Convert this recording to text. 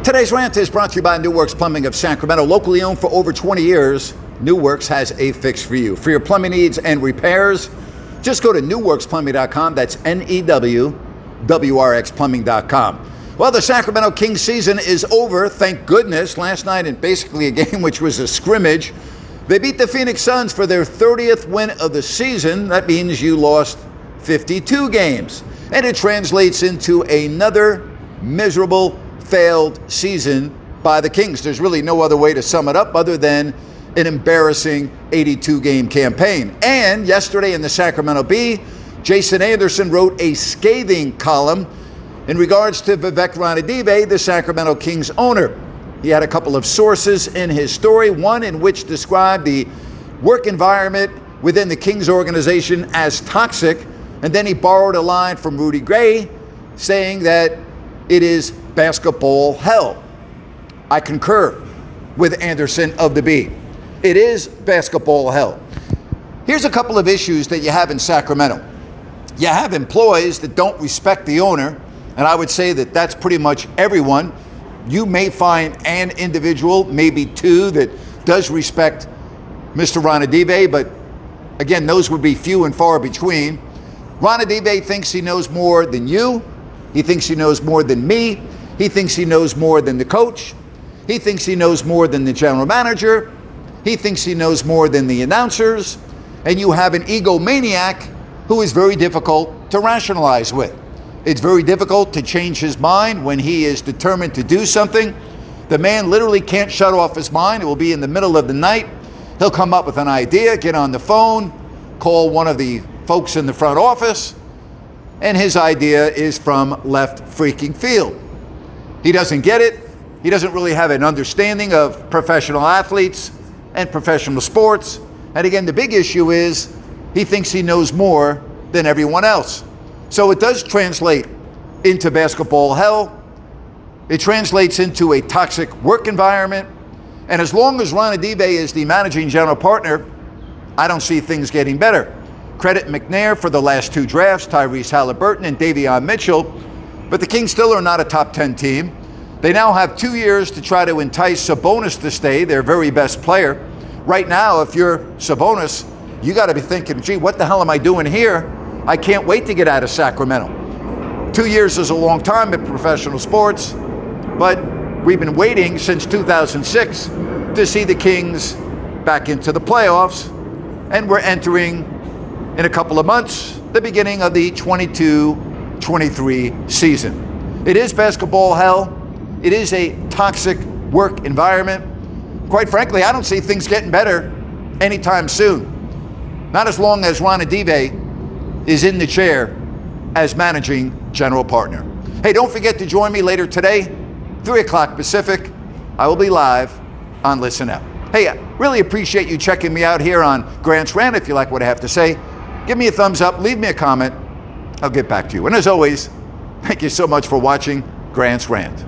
Today's rant is brought to you by New Works Plumbing of Sacramento. Locally owned for over 20 years, New Works has a fix for you. For your plumbing needs and repairs, just go to newworksplumbing.com. That's NEWWRXplumbing.com. Well, the Sacramento Kings season is over, thank goodness. Last night in basically a game which was a scrimmage, they beat the Phoenix Suns for their 30th win of the season. That means you lost 52 games. And it translates into another miserable, failed season by the Kings. There's really no other way to sum it up other than an embarrassing 82-game campaign. And yesterday in the Sacramento Bee, Jason Anderson wrote a scathing column in regards to Vivek Ranadive, the Sacramento Kings owner. He had a couple of sources in his story, one in which described the work environment within the Kings organization as toxic, and then he borrowed a line from Rudy Gray saying that it is basketball hell. I concur with Anderson of the Bee. It is basketball hell. Here's a couple of issues that you have in Sacramento. You have employees that don't respect the owner, and I would say that that's pretty much everyone. You may find an individual, maybe two, that does respect Mr. Ranadive, but again, those would be few and far between. Ranadive thinks he knows more than you. He thinks he knows more than me. He thinks he knows more than the coach. He thinks he knows more than the general manager. He thinks he knows more than the announcers. And you have an egomaniac who is very difficult to rationalize with. It's very difficult to change his mind when he is determined to do something. The man literally can't shut off his mind. It will be in the middle of the night. He'll come up with an idea, get on the phone, call one of the folks in the front office, and his idea is from left freaking field. He doesn't get it. He doesn't really have an understanding of professional athletes and professional sports. And again, the big issue is he thinks he knows more than everyone else. So it does translate into basketball hell. It translates into a toxic work environment. And as long as Ranadive is the managing general partner, I don't see things getting better. Credit McNair for the last two drafts, Tyrese Halliburton and Davion Mitchell. But the Kings still are not a top 10 team. They now have 2 years to try to entice Sabonis to stay, their very best player. Right now, if you're Sabonis, you got to be thinking, gee, what the hell am I doing here? I can't wait to get out of Sacramento. 2 years is a long time in professional sports, but we've been waiting since 2006 to see the Kings back into the playoffs, and we're entering in a couple of months the beginning of the 22-23 season. It is basketball hell. It is a toxic work environment. Quite frankly, I don't see things getting better anytime soon. Not as long as Ranadive is in the chair as managing general partner. Hey, don't forget to join me later today, 3 o'clock Pacific. I will be live on Listen Up. Hey, I really appreciate you checking me out here on Grant's Rant. If you like what I have to say, give me a thumbs up, leave me a comment. I'll get back to you. And as always, thank you so much for watching Grant's Rant.